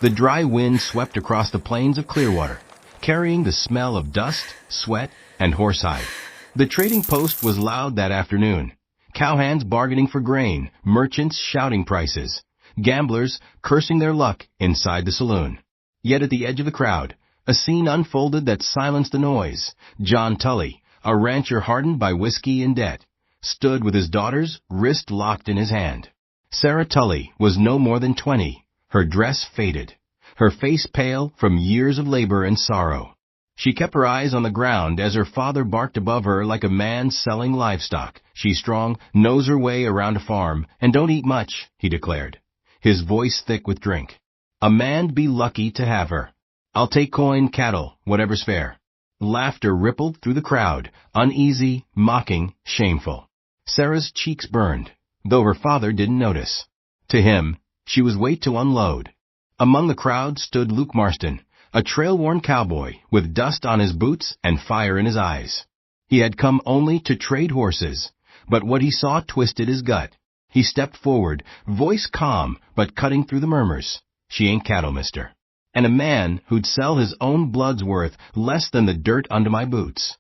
The dry wind swept across the plains of Clearwater, carrying the smell of dust, sweat, and horsehide. The trading post was loud that afternoon. Cowhands bargaining for grain, merchants shouting prices, gamblers cursing their luck inside the saloon. Yet at the edge of the crowd, a scene unfolded that silenced the noise. John Tully, a rancher hardened by whiskey and debt, stood with his daughter's wrist locked in his hand. Sarah Tully was no more than 20, her dress faded, her face pale from years of labor and sorrow. She kept her eyes on the ground as her father barked above her like a man selling livestock. "She's strong, knows her way around a farm, and don't eat much," he declared, his voice thick with drink. "A man'd be lucky to have her. I'll take coin, cattle, whatever's fair." Laughter rippled through the crowd, uneasy, mocking, shameful. Sarah's cheeks burned, though her father didn't notice. To him, she was weight to unload. Among the crowd stood Luke Marston, a trail-worn cowboy with dust on his boots and fire in his eyes. He had come only to trade horses, but what he saw twisted his gut. He stepped forward, voice calm but cutting through the murmurs. "She ain't cattle, mister. And a man who'd sell his own blood's worth less than the dirt under my boots."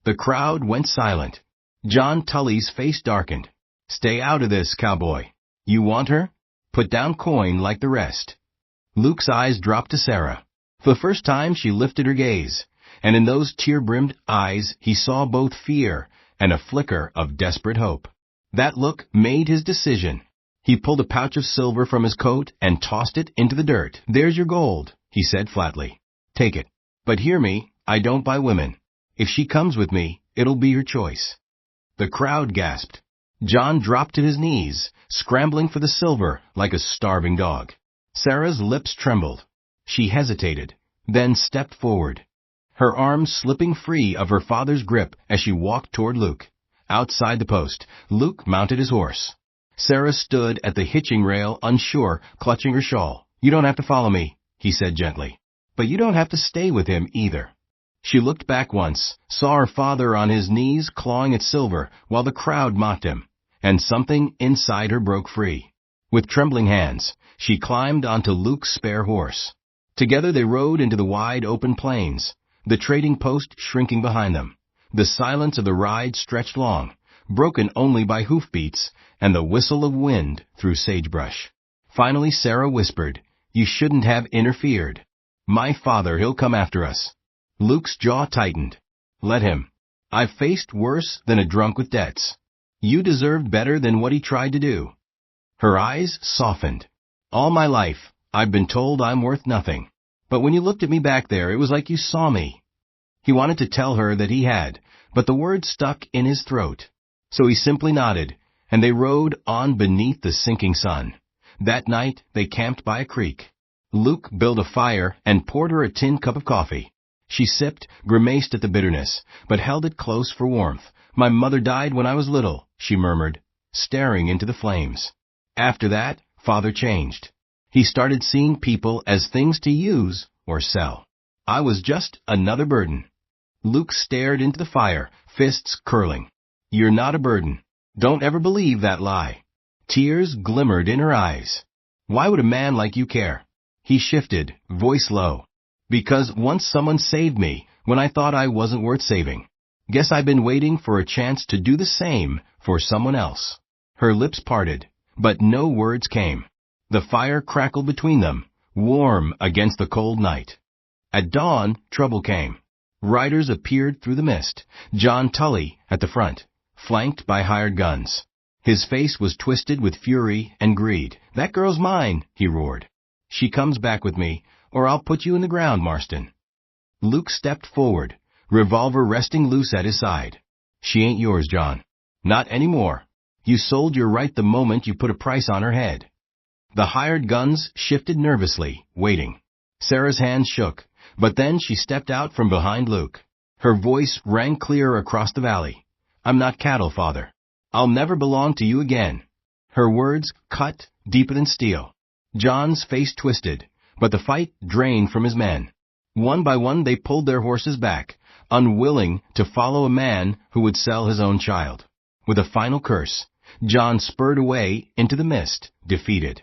The crowd went silent. John Tully's face darkened. "Stay out of this, cowboy. You want her? Put down coin like the rest." Luke's eyes dropped to Sarah. For the first time she lifted her gaze, and in those tear-brimmed eyes he saw both fear and a flicker of desperate hope. That look made his decision. He pulled a pouch of silver from his coat and tossed it into the dirt. "There's your gold," he said flatly. "Take it. But hear me, I don't buy women. If she comes with me, it'll be her choice." The crowd gasped. John dropped to his knees, scrambling for the silver like a starving dog. Sarah's lips trembled. She hesitated, then stepped forward, her arms slipping free of her father's grip as she walked toward Luke. Outside the post, Luke mounted his horse. Sarah stood at the hitching rail, unsure, clutching her shawl. "You don't have to follow me," he said gently. "But you don't have to stay with him either." She looked back once, saw her father on his knees clawing at silver while the crowd mocked him, and something inside her broke free. With trembling hands, she climbed onto Luke's spare horse. Together they rode into the wide open plains, the trading post shrinking behind them. The silence of the ride stretched long, broken only by hoofbeats and the whistle of wind through sagebrush. Finally Sarah whispered, "You shouldn't have interfered. My father, he'll come after us." Luke's jaw tightened. "Let him. I've faced worse than a drunk with debts. You deserved better than what he tried to do." Her eyes softened. "All my life, I've been told I'm worth nothing. But when you looked at me back there, it was like you saw me." He wanted to tell her that he had, but the words stuck in his throat. So he simply nodded, and they rode on beneath the sinking sun. That night they camped by a creek. Luke built a fire and poured her a tin cup of coffee. She sipped, grimaced at the bitterness, but held it close for warmth. "My mother died when I was little," she murmured, staring into the flames. After that, Father changed. He started seeing people as things to use or sell. I was just another burden. Luke stared into the fire, fists curling. "You're not a burden. Don't ever believe that lie." Tears glimmered in her eyes. "Why would a man like you care?" He shifted, voice low. "Because once someone saved me when I thought I wasn't worth saving. Guess I've been waiting for a chance to do the same for someone else." Her lips parted, but no words came. The fire crackled between them, warm against the cold night. At dawn, trouble came. Riders appeared through the mist, John Tully at the front, flanked by hired guns. His face was twisted with fury and greed. "That girl's mine," he roared. "She comes back with me, or I'll put you in the ground, Marston." Luke stepped forward, revolver resting loose at his side. "She ain't yours, John. Not anymore. You sold your right the moment you put a price on her head." The hired guns shifted nervously, waiting. Sarah's hands shook, but then she stepped out from behind Luke. Her voice rang clear across the valley. "I'm not cattle, Father. I'll never belong to you again." Her words cut deeper than steel. John's face twisted, but the fight drained from his men. One by one they pulled their horses back, unwilling to follow a man who would sell his own child. With a final curse, John spurred away into the mist, defeated.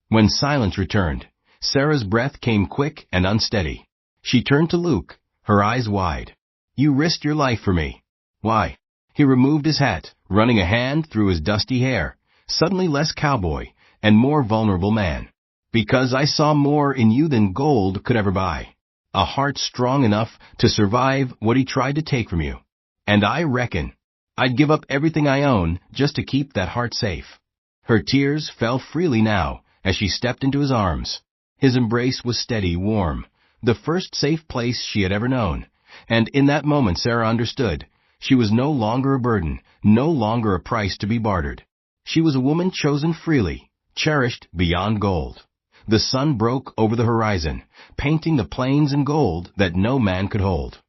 When silence returned, Sarah's breath came quick and unsteady. She turned to Luke, her eyes wide. "You risked your life for me. Why?" He removed his hat, running a hand through his dusty hair, suddenly less cowboy and more vulnerable man. "Because I saw more in you than gold could ever buy. A heart strong enough to survive what he tried to take from you. And I reckon I'd give up everything I own just to keep that heart safe." Her tears fell freely now as she stepped into his arms. His embrace was steady, warm, the first safe place she had ever known. And in that moment Sarah understood. She was no longer a burden, no longer a price to be bartered. She was a woman chosen freely, cherished beyond gold. The sun broke over the horizon, painting the plains in gold that no man could hold.